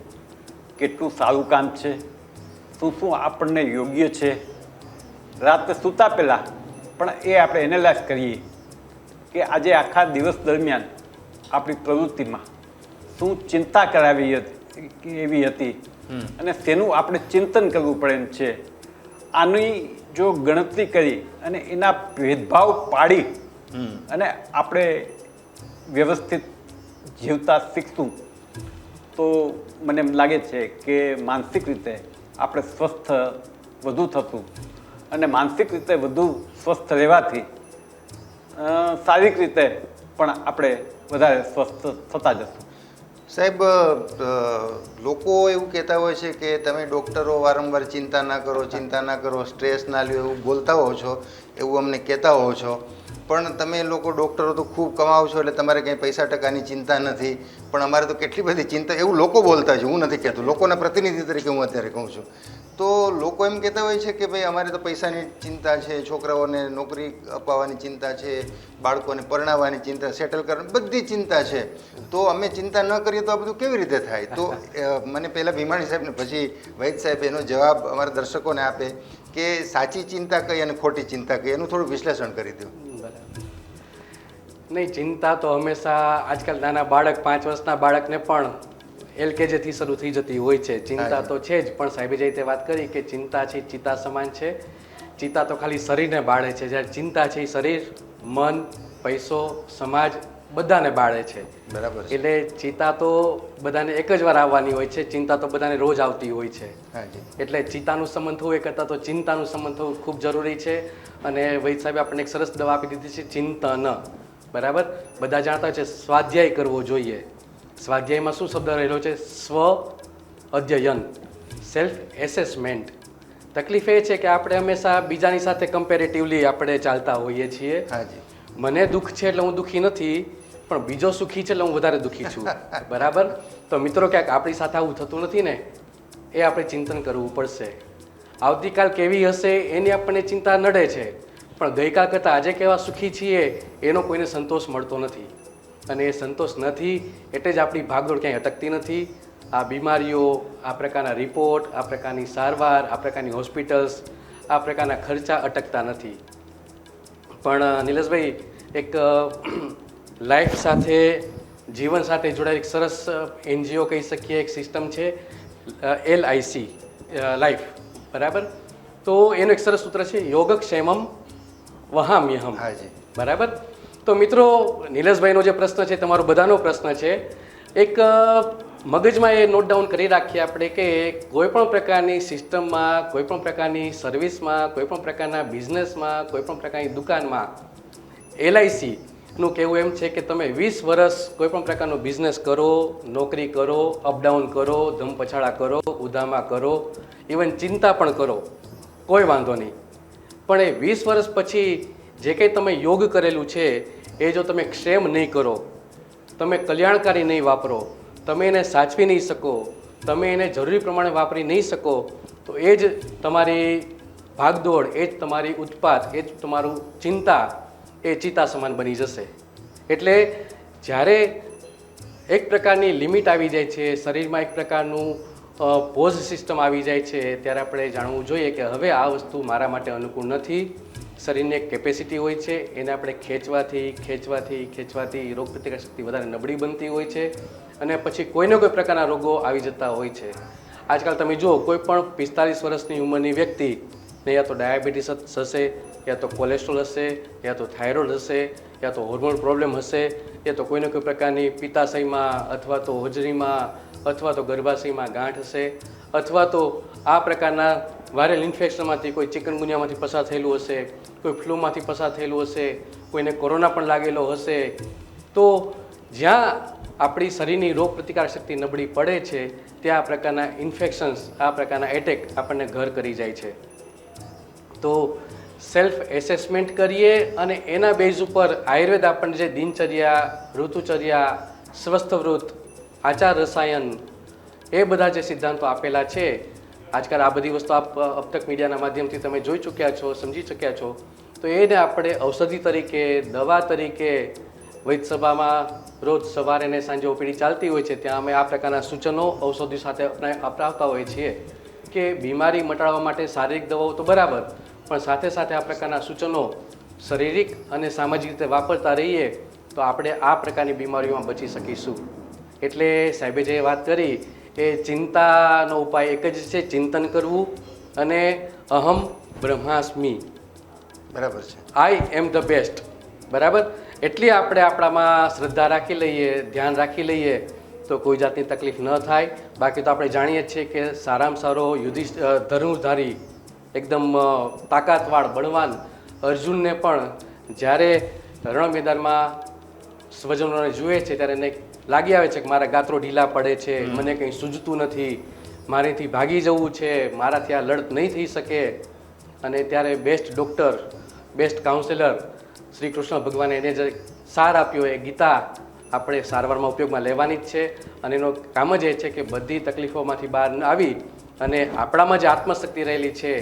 કેટલું સારું કામ છે, શું શું આપણને યોગ્ય છે, રાત્રે સૂતા પહેલાં પણ એ આપણે એનાલાઇઝ કરીએ કે આજે આખા દિવસ દરમિયાન આપણી પ્રવૃત્તિમાં શું ચિંતા કરાવી એવી હતી અને તેનું આપણે ચિંતન કરવું પડે એમ છે. આની જો ગણતરી કરી અને એના ભેદભાવ પાડી અને આપણે વ્યવસ્થિત જીવતા શીખશું તો મને એમ લાગે છે કે માનસિક રીતે આપણે સ્વસ્થ વધુ થતું અને માનસિક રીતે વધુ સ્વસ્થ રહેવાથી શારીરિક રીતે પણ આપણે વધારે સ્વસ્થ થતા જશું. સાહેબ, લોકો એવું કહેતા હોય છે કે તમે ડૉક્ટરો વારંવાર ચિંતા ના કરો, સ્ટ્રેસ ના લ્યો એવું બોલતા હો છો, એવું અમને કહેતા હો છો, પણ તમે લોકો ડૉક્ટરો તો ખૂબ કમાવો છો એટલે તમારે કંઈ પૈસા ટકાની ચિંતા નથી, પણ અમારે તો કેટલી બધી ચિંતા, એવું લોકો બોલતા છે, હું નથી કહેતો, લોકોના પ્રતિનિધિ તરીકે હું અત્યારે કહું છું. તો લોકો એમ કહેતા હોય છે કે ભાઈ અમારે તો પૈસાની ચિંતા છે, છોકરાઓને નોકરી અપાવવાની ચિંતા છે, બાળકોને પરણાવવાની ચિંતા, સેટલ કરવાની બધી ચિંતા છે, તો અમે ચિંતા ન કરીએ તો આ બધું કેવી રીતે થાય? તો મને પહેલાં ભીમાણી સાહેબને પછી વૈદ સાહેબ એનો જવાબ અમારા દર્શકોને આપે કે સાચી ચિંતા કઈ અને ખોટી ચિંતા કઈ, એનું થોડું વિશ્લેષણ કરી દો. નહીં, ચિંતા તો હંમેશા આજકાલ નાના બાળક 5 વર્ષના બાળકને પણ LKGથી શરૂ થઈ જતી હોય છે. ચિંતા તો છે જ, પણ સાહેબે જે રીતે વાત કરી કે ચિંતા છે ચિતા સમાન છે. ચિતા તો ખાલી શરીરને બાળે છે, જ્યારે ચિંતા છે એ શરીર, મન, પૈસો, સમાજ બધાને બાળે છે. બરાબર. એટલે ચિતા તો બધાને એક જ વાર આવવાની હોય છે, ચિંતા તો બધાને રોજ આવતી હોય છે. એટલે ચિતાનું સંબંધ થવું એ કરતાં તો ચિંતાનું સંબંધ થવું ખૂબ જરૂરી છે. અને વૈદ સાહેબે આપણને એક સરસ દવા આપી દીધી છે, ચિંતન. બરાબર. બધા જાણતા છે સ્વાધ્યાય કરવો જોઈએ. સ્વાધ્યાયમાં શું શબ્દ રહેલો છે? સ્વ અધ્યયન, સેલ્ફ એસેસમેન્ટ. તકલીફ એ છે કે આપણે હંમેશા બીજાની સાથે કમ્પેરેટિવલી આપણે ચાલતા હોઈએ છીએ. મને દુઃખ છે એટલે હું દુઃખી નથી, પણ બીજો સુખી છે એટલે હું વધારે દુઃખી છું. બરાબર. તો મિત્રો, ક્યાંક આપણી સાથે આવું થતું નથી ને, એ આપણે ચિંતન કરવું પડશે. આવતીકાલ કેવી હશે એની આપણને ચિંતા નડે છે, પણ ગઈકાલ કરતાં આજે કેવા સુખી છીએ એનો કોઈને સંતોષ મળતો નથી. અને એ સંતોષ નથી એટલે જ આપણી ભાગદોડ ક્યાંય અટકતી નથી. આ બીમારીઓ, આ પ્રકારના રિપોર્ટ, આ પ્રકારની સારવાર, આ પ્રકારની હોસ્પિટલ્સ, આ પ્રકારના ખર્ચા અટકતા નથી. પણ નિલેશભાઈ, એક લાઈફ સાથે, જીવન સાથે જોડાયેલ એક સરસ NGO કહી શકીએ, એક સિસ્ટમ છે LIC, લાઈફ. બરાબર. તો એનું એક સરસ સૂત્ર છે, યોગક્ષેમમ વહામ્યહમ. બરાબર. તો મિત્રો, નિલેશભાઈનો જે પ્રશ્ન છે, તમારો બધાનો પ્રશ્ન છે, એક મગજમાં એ નોટ ડાઉન કરી રાખીએ આપણે કે કોઈ પણ પ્રકારની સિસ્ટમમાં, કોઈ પણ પ્રકારની સર્વિસમાં, કોઈ પણ પ્રકારના બિઝનેસમાં, કોઈ પણ પ્રકારની દુકાનમાં LICનું કહેવું એમ છે કે તમે 20 વર્ષ કોઈ પણ પ્રકારનો બિઝનેસ કરો, નોકરી કરો, અપડાઉન કરો, ધમપછાડા કરો, ઉધામા કરો, ઇવન ચિંતા પણ કરો, કોઈ વાંધો નહીં, પણ એ 20 વર્ષ પછી જે કંઈ તમે યોગ કરેલું છે એ જો તમે ક્ષેમ નહીં કરો, તમે કલ્યાણકારી નહીં વાપરો, તમે એને સાચવી નહીં શકો, તમે એને જરૂરી પ્રમાણે વાપરી નહીં શકો, તો એ જ તમારી ભાગદોડ, એ જ તમારી ઉત્પાત, એ જ તમારું ચિંતા, એ ચિતા સમાન બની જશે. એટલે જ્યારે એક પ્રકારની લિમિટ આવી જાય છે, શરીરમાં એક પ્રકારનું પોઝ સિસ્ટમ આવી જાય છે, ત્યારે આપણે જાણવું જોઈએ કે હવે આ વસ્તુ મારા માટે અનુકૂળ નથી. શરીરની એક કેપેસિટી હોય છે, એને આપણે ખેંચવાથી રોગપ્રતિકાર શક્તિ વધારે નબળી બનતી હોય છે અને પછી કોઈને કોઈ પ્રકારના રોગો આવી જતા હોય છે. આજકાલ તમે જુઓ, કોઈ પણ 45 વર્ષની ઉંમરની વ્યક્તિને યા તો ડાયાબિટીસ હશે, યા તો કોલેસ્ટ્રોલ હશે, યા તો થાઇરોઇડ હશે, યા તો હોર્મોન પ્રોબ્લેમ હશે, યા તો કોઈને કોઈ પ્રકારની પિત્તાશયમાં અથવા તો હોજરીમાં અથવા તો ગર્ભાશયમાં ગાંઠ હશે, અથવા તો આ પ્રકારના વાયરલ ઇન્ફેક્શનમાંથી, કોઈ ચિકનગુનિયામાંથી પસાર થયેલું હશે, કોઈ ફ્લૂમાંથી પસાર થયેલું હશે, કોઈને કોરોના પણ લાગેલો હશે. તો જ્યાં આપણી શરીરની રોગ પ્રતિકાર શક્તિ નબળી પડે છે, ત્યાં આ પ્રકારના ઇન્ફેક્શન્સ, આ પ્રકારના એટેક આપણને ઘર કરી જાય છે. તો સેલ્ફ એસેસમેન્ટ કરીએ અને એના બેઝ ઉપર આયુર્વેદ આપણને જે દિનચર્યા, ઋતુચર્યા, સ્વસ્થ વૃત્ત, આચાર રસાયણ, એ બધા જે સિદ્ધાંતો આપેલા છે, આજકાલ આ બધી વસ્તુ આપ અબતક મીડિયાના માધ્યમથી તમે જોઈ ચૂક્યા છો, સમજી ચૂક્યા છો. તો એને આપણે ઔષધિ તરીકે, દવા તરીકે વૈદ્યસભામાં રોજ સવારે ને સાંજે ઓપીડી ચાલતી હોય છે, ત્યાં અમે આ પ્રકારના સૂચનો ઔષધિ સાથે અપનાવતા હોઈએ છીએ કે બીમારી મટાડવા માટે શારીરિક દવાઓ તો બરાબર, પણ સાથે સાથે આ પ્રકારના સૂચનો શારીરિક અને સામાજિક રીતે વાપરતા રહીએ તો આપણે આ પ્રકારની બીમારીઓમાં બચી શકીશું. એટલે સાહેબે જે વાત કરી એ ચિંતાનો ઉપાય એક જ છે, ચિંતન કરવું અને અહમ બ્રહ્માસ્મિ, બરાબર છે, આઈ એમ ધ બેસ્ટ. બરાબર, એટલી આપણે આપણામાં શ્રદ્ધા રાખી લઈએ, ધ્યાન રાખી લઈએ તો કોઈ જાતની તકલીફ ન થાય. બાકી તો આપણે જાણીએ જ છીએ કે સારામાં સારો ધનુર્ધારી, એકદમ તાકાતવાળ બળવાન અર્જુનને પણ જ્યારે રણ મેદાનમાં સ્વજનોને જુએ છે ત્યારે એને લાગી આવે છે કે મારા ગાત્રો ઢીલા પડે છે, મને કંઈ સૂઝતું નથી, મારીથી ભાગી જવું છે, મારાથી આ લડત નહીં થઈ શકે. અને ત્યારે best doctor, best counsellor Shri Krishna ભગવાને એને જે સાર આપ્યો એ ગીતા આપણે સારવારમાં ઉપયોગમાં લેવાની જ છે. અને એનો કામ જ એ છે કે બધી તકલીફોમાંથી બહાર આવી અને આપણામાં જે આત્મશક્તિ રહેલી છે,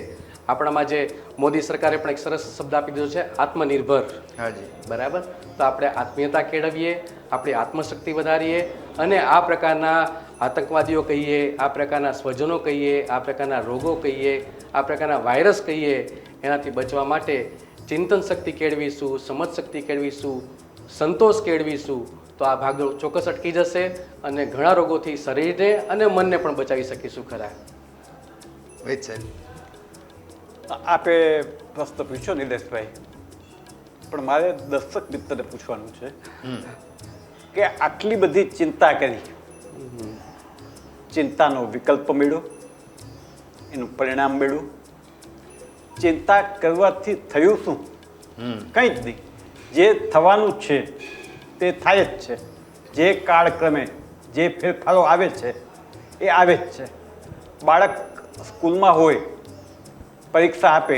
આપણામાં જે મોદી સરકારે પણ એક સરસ શબ્દ આપી દીધો છે, આત્મનિર્ભર. હાજી, બરાબર, તો આપણે આત્મીયતા કેળવીએ, આપણી આત્મશક્તિ વધારીએ અને આ પ્રકારના આતંકવાદીઓ કહીએ, આ પ્રકારના સ્વજનો કહીએ, આ પ્રકારના રોગો કહીએ, આ પ્રકારના વાયરસ કહીએ, એનાથી બચવા માટે ચિંતન શક્તિ કેળવીશું, સમજ શક્તિ કેળવીશું, સંતોષ કેળવીશું તો આ ભાગદોડ ચોક્કસ અટકી જશે અને ઘણા રોગોથી શરીરને અને મનને પણ બચાવી શકીશું. ખરા વૈદ સાહેબ, આપે પ્રશ્ન પૂછ્યો નિલેશભાઈ, પણ મારે દર્શક મિત્રને પૂછવાનું છે કે આટલી બધી ચિંતા કરી, ચિંતાનો વિકલ્પ મેળવ્યો, એનું પરિણામ મેળવ્યું, ચિંતા કરવાથી થયું શું? કંઈ જ નહીં. જે થવાનું છે તે થાય જ છે. જે કાળક્રમે જે ફેરફારો આવે છે એ આવે જ છે. બાળક સ્કૂલમાં હોય, પરીક્ષા આપે,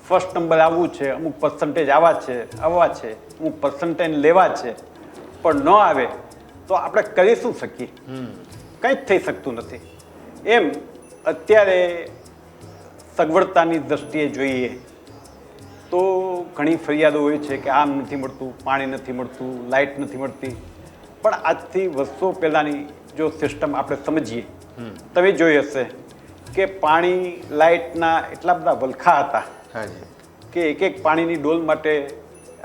ફર્સ્ટ નંબર આવવું છે, અમુક પર્સન્ટેજ આવવા છે, અમુક પર્સન્ટેજ લેવા છે, પણ ન આવે તો આપણે કરી શું શકીએ? કંઈ જ થઈ શકતું નથી. એમ અત્યારે સગવડતાની દ્રષ્ટિએ જોઈએ તો ઘણી ફરિયાદો હોય છે કે આમ નથી મળતું, પાણી નથી મળતું, લાઇટ નથી મળતી. પણ આજથી વર્ષો પહેલાંની જો સિસ્ટમ આપણે સમજીએ, તમે જોઈ હશે કે પાણી લાઇટના એટલા બધા વલખા હતા કે એક એક પાણીની ડોલ માટે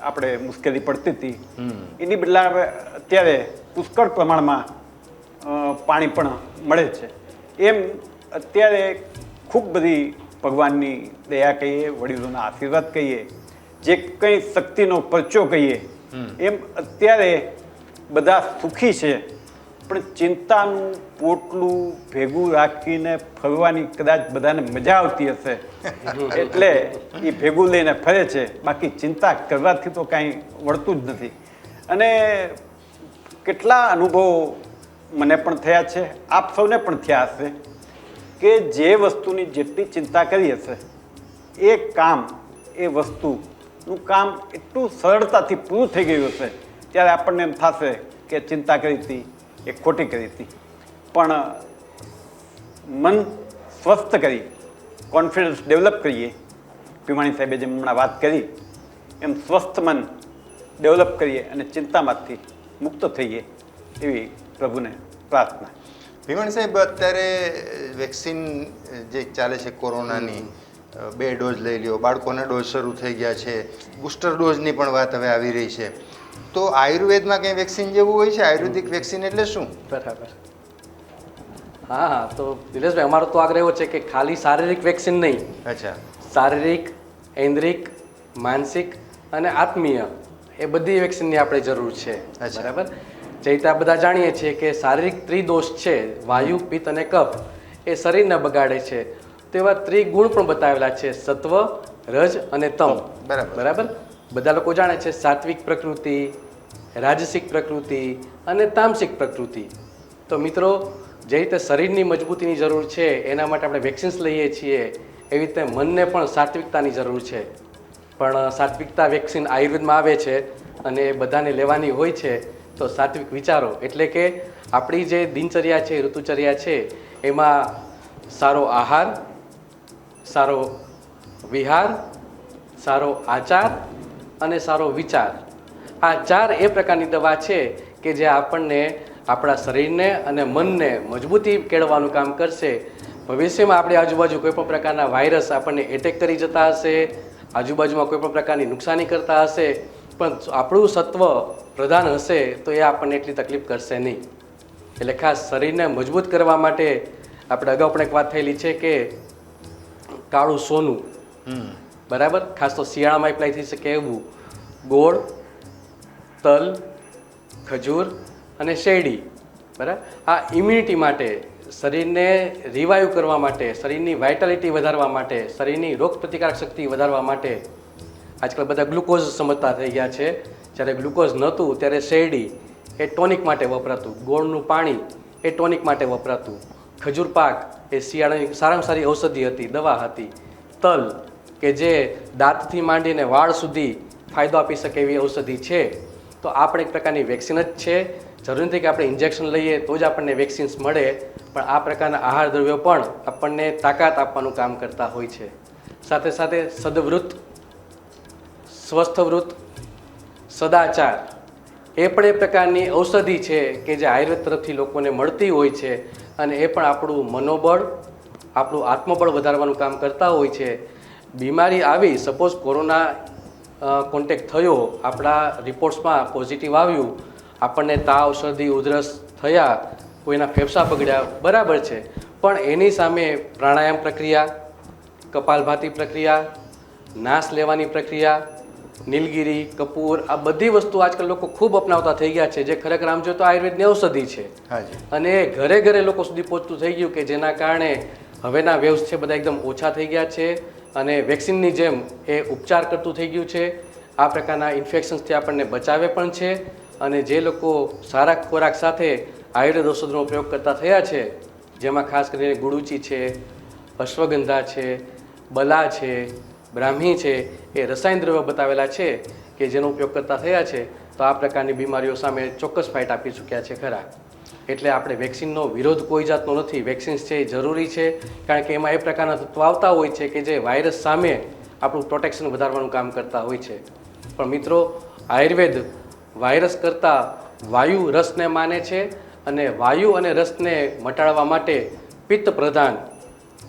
આપણે મુશ્કેલી પડતી હતી. એની બદલે અત્યારે પુષ્કળ પ્રમાણમાં પાણી પણ મળે છે. એમ અત્યારે ખૂબ બધી ભગવાનની દયા કહીએ, વડીલોના આશીર્વાદ કહીએ, જે કંઈ શક્તિનો પરચો કહીએ, એમ અત્યારે બધા સુખી છે. પણ ચિંતાનું પોટલું ભેગું રાખીને ફરવાની કદાચ બધાને મજા આવતી હશે એટલે એ ભેગું લઈને ફરે છે. બાકી ચિંતા કરવાથી તો કાંઈ વળતું જ નથી. અને કેટલા અનુભવો મને પણ થયા છે, આપ સૌને પણ થયા હશે કે જે વસ્તુની જેટલી ચિંતા કરી હશે એ કામ, એ વસ્તુનું કામ એટલું સરળતાથી પૂરું થઈ ગયું હશે ત્યારે આપણને એમ થશે કે ચિંતા કરી હતી એ ખોટી કરી હતી. પણ મન સ્વસ્થ કરી, કોન્ફિડન્સ ડેવલપ કરીએ, ભીમાણી સાહેબે જેમ હમણાં વાત કરી એમ સ્વસ્થ મન ડેવલપ કરીએ અને ચિંતામાંથી મુક્ત થઈએ એવી પ્રભુને પ્રાર્થના. ભીમણ સાહેબ, અત્યારે વેક્સિન જે ચાલે છે કોરોનાની, 2 ડોઝ લઈ લ્યો, બાળકોના ડોઝ શરૂ થઈ ગયા છે, બુસ્ટર ડોઝની પણ વાત હવે આવી રહી છે. તો આયુર્વેદમાં કંઈ વેક્સિન જેવું હોય છે? આયુર્વેદિક વેક્સિન એટલે શું? બરાબર, હા. તો દિલેશભાઈ, અમારો તો આગ્રહ એવો છે કે ખાલી શારીરિક વેક્સિન નહીં. અચ્છા. શારીરિક, ઐન્દ્રિક, માનસિક અને આત્મીય એ બધી વેક્સિનની આપણે જરૂર છે. બરાબર, જે રીતે બધા જાણીએ છીએ કે શારીરિક ત્રિદોષ છે, વાયુ, પિત્ત અને કફ, એ શરીરને બગાડે છે. તેવા ત્રિગુણ પણ બતાવેલા છે, સત્વ, રજ અને તમ. બરાબર, બધા લોકો જાણે છે સાત્વિક પ્રકૃતિ, રાજસિક પ્રકૃતિ અને તામસિક પ્રકૃતિ. તો મિત્રો, જે રીતે શરીરની મજબૂતીની જરૂર છે એના માટે આપણે વેક્સિન્સ લઈએ છીએ, એવી રીતે મનને પણ સાત્વિકતાની જરૂર છે. પણ સાત્વિકતા વેક્સિન આયુર્વેદમાં આવે છે અને બધાને લેવાની હોય છે. તો સાત્વિક વિચારો એટલે કે આપણી જે દિનચર્યા છે, ઋતુચર્યા છે, એમાં સારો આહાર, સારો વિહાર, સારો આચાર અને સારો વિચાર, આ 4 એ પ્રકારની દવા છે કે જે આપણને આપણા શરીરને અને મનને મજબૂતી કેળવવાનું કામ કરશે. ભવિષ્યમાં આપણી આજુબાજુ કોઈ પણ પ્રકારના વાયરસ આપણને એટેક કરી જતા હશે, આજુબાજુમાં કોઈ પણ પ્રકારની નુકસાની કરતા હશે, પણ આપણું સત્વ પ્રધાન હશે તો એ આપણને એટલી તકલીફ કરશે નહીં. એટલે ખાસ શરીરને મજબૂત કરવા માટે આપણે અગાઉ પણ એક વાત થયેલી છે કે કાળું સોનું, બરાબર, ખાસ તો શિયાળામાં એપ્લાય થઈ શકે એવું ગોળ, તલ, ખજૂર અને શેરડી, બરાબર, આ ઇમ્યુનિટી માટે, શરીરને રિવાઇવ કરવા માટે, શરીરની વાઇટાલિટી વધારવા માટે, શરીરની રોગ પ્રતિકારક શક્તિ વધારવા માટે આજકાલ બધા ગ્લુકોઝ સમજતા થઈ ગયા છે. જ્યારે ગ્લુકોઝ નહોતું ત્યારે શેરડી એ ટોનિક માટે વપરાતું, ગોળનું પાણી એ ટોનિક માટે વપરાતું, ખજૂર પાક એ શિયાળાની સારામાં સારી ઔષધિ હતી, દવા હતી, તલ કે જે દાંતથી માંડીને વાળ સુધી ફાયદો આપી શકે એવી ઔષધિ છે. તો આ પણ એક પ્રકારની વેક્સિન જ છે. જરૂર નથી કે આપણે ઇન્જેક્શન લઈએ તો જ આપણને વેક્સિન્સ મળે, પણ આ પ્રકારના આહાર દ્રવ્યો પણ આપણને તાકાત આપવાનું કામ કરતા હોય છે. સાથે સાથે સદવૃત્ત, સ્વસ્થવૃત્ત, સદાચાર એ પણ એ પ્રકારની ઔષધિ છે કે જે આયુર્વેદ તરફથી લોકોને મળતી હોય છે, અને એ પણ આપણું મનોબળ, આપણું આત્મબળ વધારવાનું કામ કરતા હોય છે. બીમારી આવી, સપોઝ કોરોના કોન્ટેક્ટ થયો, આપણા રિપોર્ટ્સમાં પોઝિટિવ આવ્યું, આપણને તાવ, શરદી, ઉધરસ થયા, કોઈના ફેફસા બગડ્યા, બરાબર છે, પણ એની સામે પ્રાણાયામ પ્રક્રિયા, કપાલભાતિ પ્રક્રિયા, નાશ લેવાની પ્રક્રિયા, નીલગિરી, કપૂર, આ બધી વસ્તુ આજકાલ લોકો ખૂબ અપનાવતા થઈ ગયા છે, જે ખરેખર આમ જોઈએ તો આયુર્વેદની ઔષધિ છે. અને ઘરે ઘરે લોકો સુધી પહોંચતું થઈ ગયું કે જેના કારણે હવેના વેવ્સ છે બધા એકદમ ઓછા થઈ ગયા છે, અને વેક્સિનની જેમ એ ઉપચાર કરતું થઈ ગયું છે. આ પ્રકારના ઇન્ફેક્શન્સથી આપણને બચાવે પણ છે. અને જે લોકો સારા ખોરાક સાથે આયુર્વેદ ઔષધનો ઉપયોગ કરતા થયા છે, જેમાં ખાસ કરીને ગુડુચી છે, અશ્વગંધા છે, બલા છે, બ્રાહ્મી છે, એ રસાયણ દ્રવ્યો બતાવેલા છે કે જેનો ઉપયોગ કરતા થયા છે, તો આ પ્રકારની બીમારીઓ સામે ચોક્કસ ફાઇટ આપી ચૂક્યા છે ખરા. એટલે આપણે વેક્સિનનો વિરોધ કોઈ જાતનો નથી. વેક્સિન્સ છે એ જરૂરી છે, કારણ કે એમાં એ પ્રકારના તત્વો આવતા હોય છે કે જે વાયરસ સામે આપણું પ્રોટેક્શન વધારવાનું કામ કરતા હોય છે. પણ મિત્રો, આયુર્વેદ વાયરસ કરતાં વાયુ રસને માને છે, અને વાયુ અને રસને મટાડવા માટે પિત્ત પ્રધાન,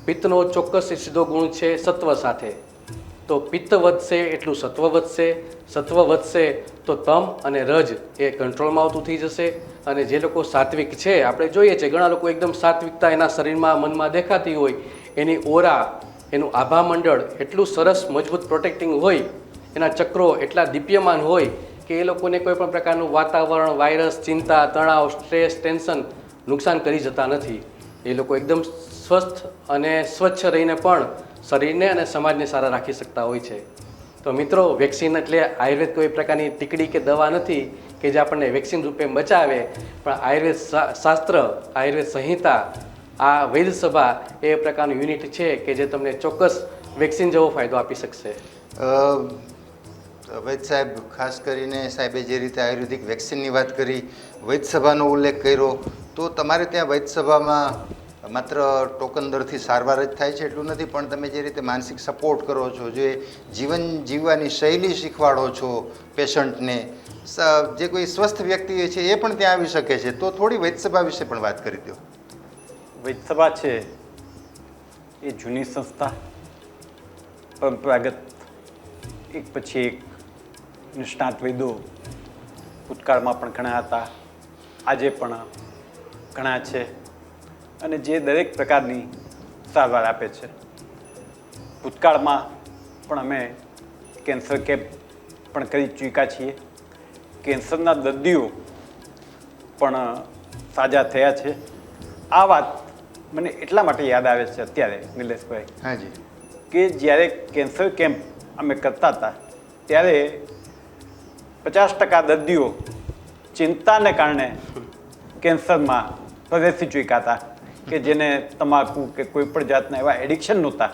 પિત્તનો ચોક્કસ સીધો ગુણ છે સત્વ સાથે. તો પિત્ત વધશે એટલું સત્વ વધશે, સત્વ વધશે તો તમ અને રજ એ કંટ્રોલમાં આવતું થઈ જશે. અને જે લોકો સાત્વિક છે, આપણે જોઈએ છે ઘણા લોકો એકદમ સાત્વિકતા એના શરીરમાં, મનમાં દેખાતી હોય, એની ઓરા, એનું આભા મંડળ એટલું સરસ મજબૂત પ્રોટેક્ટિંગ હોય, એના ચક્રો એટલા દીપ્યમાન હોય કે એ લોકોને કોઈ પણ પ્રકારનું વાતાવરણ, વાયરસ, ચિંતા, તણાવ, સ્ટ્રેસ, ટેન્શન નુકસાન કરી જતા નથી. એ લોકો એકદમ સ્વસ્થ અને સ્વચ્છ રહીને પણ શરીરને અને સમાજને સારા રાખી શકતા હોય છે. તો મિત્રો, વેક્સિન એટલે આયુર્વેદ કોઈ પ્રકારની ટીકડી કે દવા નથી કે જે આપણને વેક્સિન રૂપે બચાવે, પણ આયુર્વેદ શાસ્ત્ર, આયુર્વેદ સંહિતા, આ વૈદ્યસભા એ પ્રકારનું યુનિટ છે કે જે તમને ચોક્કસ વેક્સિન જેવો ફાયદો આપી શકશે. વૈદ સાહેબ, ખાસ કરીને સાહેબે જે રીતે આયુર્વેદિક વેક્સિનની વાત કરી, વૈદ્યસભાનો ઉલ્લેખ કર્યો, તો તમારે ત્યાં વૈદ્યસભામાં માત્ર ટોકન દરથી સારવાર જ થાય છે એટલું નથી, પણ તમે જે રીતે માનસિક સપોર્ટ કરો છો, જે જીવન જીવવાની શૈલી શીખવાડો છો પેશન્ટને, જે કોઈ સ્વસ્થ વ્યક્તિ છે એ પણ ત્યાં આવી શકે છે, તો થોડી વૈદ્યસભા વિશે પણ વાત કરી દો. વૈદ્યસભા છે એ જૂની સંસ્થા, પરંપરાગત, એક પછી એક નિષ્ણાત વૈદો ભૂતકાળમાં પણ ઘણા હતા, આજે પણ ઘણા છે, અને જે દરેક પ્રકારની સારવાર આપે છે. ભૂતકાળમાં પણ અમે કેન્સર કેમ્પ પણ કરી ચૂક્યા છીએ. કેન્સરના દર્દીઓ પણ સાજા થયા છે. આ વાત મને એટલા માટે યાદ આવે છે અત્યારે, નિલેશભાઈ, હાજી, કે જ્યારે કેન્સર કેમ્પ અમે કરતા હતા ત્યારે 50% દર્દીઓ ચિંતાને કારણે કેન્સરમાં પ્રવેશી ચૂક્યા હતા, કે જેને તમાકુ કે કોઈ પણ જાતના એવા એડિક્શન નહોતા,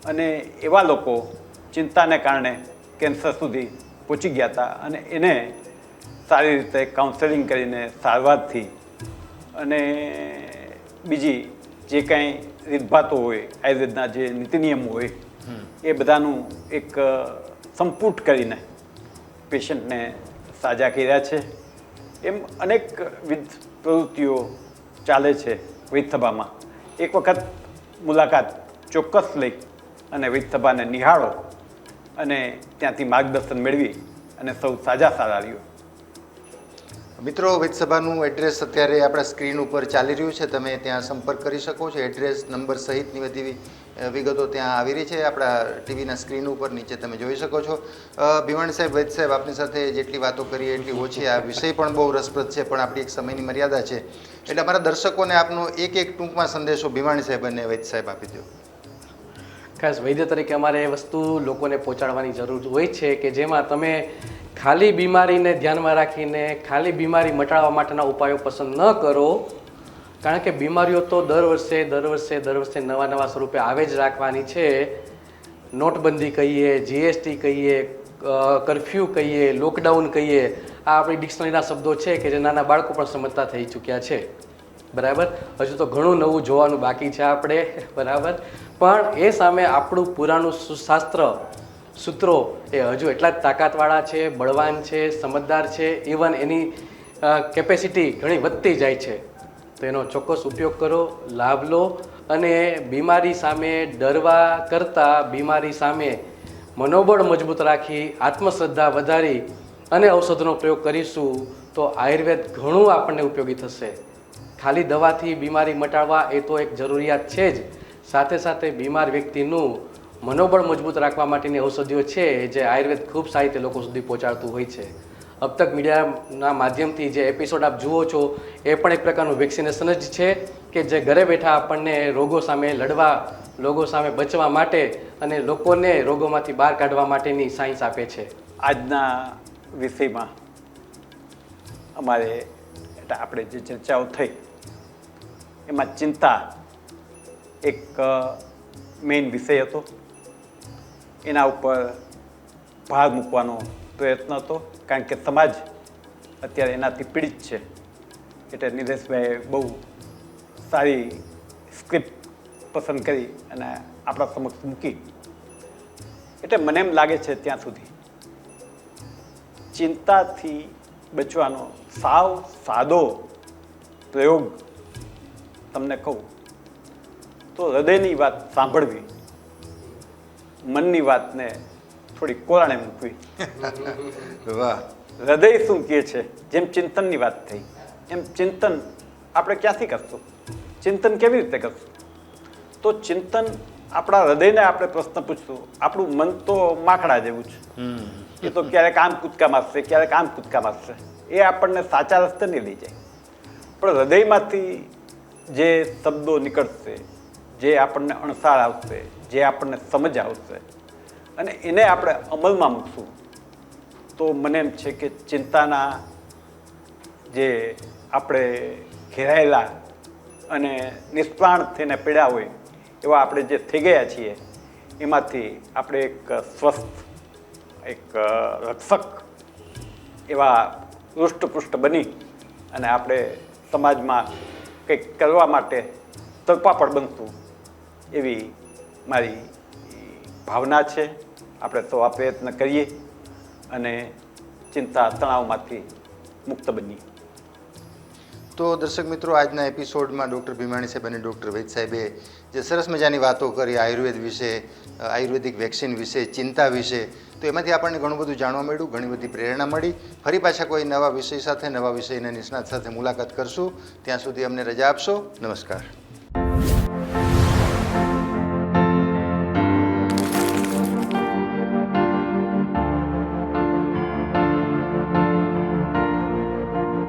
અને એવા લોકો ચિંતાને કારણે કેન્સર સુધી પહોંચી ગયા હતા, અને એને સારી રીતે કાઉન્સેલિંગ કરીને સારવારથી અને બીજી જે કાંઈ રીતભાતો હોય આયુર્વેદના જે નીતિ નિયમો હોય એ બધાનું એક સંપુટ કરીને પેશન્ટને સાજા કર્યા છે. એમ અનેકવિધ પ્રવૃત્તિઓ ચાલે છે વૈદ્યસભામાં. એક વખત મુલાકાત ચોક્કસ લઈ અને વૈદ્યસભાને નિહાળો અને ત્યાંથી માર્ગદર્શન મેળવી અને સૌ સાજા સારા રહ્યો. મિત્રો, વૈદ્યસભાનું એડ્રેસ અત્યારે આપણા સ્ક્રીન ઉપર ચાલી રહ્યું છે, તમે ત્યાં સંપર્ક કરી શકો છો. એડ્રેસ નંબર સહિતની બધી વિગતો ત્યાં આવી રહી છે આપણા ટીવીના સ્ક્રીન ઉપર નીચે તમે જોઈ શકો છો. ભીમાણી સાહેબ, વૈદ્ય સાહેબ, આપની સાથે જેટલી વાતો કરીએ એટલી ઓછી. આ વિષય પણ બહુ રસપ્રદ છે, પણ આપણી એક સમયની મર્યાદા છે, એટલે અમારા દર્શકોને આપનો એક ટૂંકમાં સંદેશો ભીમાણી સાહેબ અને વૈદ્ય સાહેબ આપી દો. ખાસ વૈદ્ય તરીકે અમારે એ વસ્તુ લોકોને પહોંચાડવાની જરૂર હોય છે કે જેમાં તમે ખાલી બીમારીને ધ્યાનમાં રાખીને ખાલી બીમારી મટાડવા માટેના ઉપાયો પસંદ ન કરો, કારણ કે બીમારીઓ તો દર વર્ષે નવા સ્વરૂપે આવે જ રાખવાની છે. નોટબંધી કહીએ, જીએસટી કહીએ, કર્ફ્યુ કહીએ, લોકડાઉન કહીએ, આ આપણી ડિક્શનરીના શબ્દો છે કે જે નાના બાળકો પણ સમજતા થઈ ચૂક્યા છે. બરાબર, હજુ તો ઘણું નવું જોવાનું બાકી છે આપણે. બરાબર, પણ એ સામે આપણું પુરાણું શાસ્ત્ર સૂત્રો એ હજુ એટલા જ તાકાતવાળા છે, બળવાન છે, સમજદાર છે. ઇવન એની કેપેસિટી ઘણી વધતી જાય છે. તો એનો ચોક્કસ ઉપયોગ કરો, લાભ લો અને બીમારી સામે ડરવા કરતાં બીમારી સામે મનોબળ મજબૂત રાખી આત્મશ્રદ્ધા વધારી અને ઔષધનો પ્રયોગ કરીશું તો આયુર્વેદ ઘણું આપણને ઉપયોગી થશે. ખાલી દવાથી બીમારી મટાડવા એ તો એક જરૂરિયાત છે જ, સાથે સાથે બીમાર વ્યક્તિનું મનોબળ મજબૂત રાખવા માટેની ઔષધિઓ છે જે આયુર્વેદ ખૂબ સારી રીતે લોકો સુધી પહોંચાડતું હોય છે. અબ તક મીડિયાના માધ્યમથી જે એપિસોડ આપ જુઓ છો એ પણ એક પ્રકારનું વેક્સિનેશન જ છે કે જે ઘરે બેઠા આપણને રોગો સામે લડવા, રોગો સામે બચવા માટે અને લોકોને રોગોમાંથી બહાર કાઢવા માટેની સાયન્સ આપે છે. આજના વિષયમાં અમારે આપણે જે ચર્ચાઓ થઈ એમાં ચિંતા એક મેઇન વિષય હતો. એના ઉપર ભાર મૂકવાનો પ્રયત્ન હતો, કારણ કે સમાજ અત્યારે એનાથી પીડિત છે. એટલે નિલેશભાઈએ બહુ સારી સ્ક્રિપ્ટ પસંદ કરી અને આપણા સમક્ષ મૂકી. એટલે મને એમ લાગે છે ત્યાં સુધી ચિંતાથી બચવાનો સાવ સાદો પ્રયોગ તમને કહું તો હૃદયની વાત સાંભળવી, મનની વાતને થોડી કોરાણે મૂકવી. વાહ! હૃદય શું કહે છે, જેમ ચિંતનની વાત થઈ એમ ચિંતન આપણે ક્યાંથી કરશું, ચિંતન કેવી રીતે કરશું? તો ચિંતન આપણા હૃદયને આપણે પ્રશ્ન પૂછશું. આપણું મન તો માખડા જેવું છે, એ તો ક્યારેક આમ કૂદકા મારશે, ક્યારેક આમ કૂદકા મારશે. એ આપણને સાચા રસ્તે નહીં લઈ જાય. પણ હૃદયમાંથી જે શબ્દો નીકળશે, જે આપણને અણસાર આવશે, જે આપણને સમજ આવશે અને એને આપણે અમલમાં મૂકશું તો મને એમ છે કે ચિંતાના જે આપણે ઘેરાયેલા અને નિષ્પ્રાણ થઈને પીડ્યા હોય એવા આપણે જે થઈ ગયા છીએ એમાંથી આપણે એક સ્વસ્થ, એક રક્ષક એવા હૃષ્ટપુષ્ટ બની અને આપણે સમાજમાં કંઈક કરવા માટે તરપાપડ બનતું એવી મારી ભાવના છે. આપણે તો આ પ્રયત્ન કરીએ અને ચિંતા તણાવમાંથી મુક્ત બનીએ. તો દર્શક મિત્રો, આજના એપિસોડમાં ડૉક્ટર ભીમાણી સાહેબ અને ડૉક્ટર વૈદ સાહેબે જે સરસ મજાની વાતો કરી આયુર્વેદ વિશે, આયુર્વેદિક વેક્સિન વિશે, ચિંતા વિશે, તો એમાંથી આપણને ઘણું બધું જાણવા મળ્યું, ઘણી બધી પ્રેરણા મળી. ફરી પાછા કોઈ નવા વિષય સાથે, નવા વિષયના નિષ્ણાત સાથે મુલાકાત કરશું. ત્યાં સુધી અમને રજા આપશો. નમસ્કાર.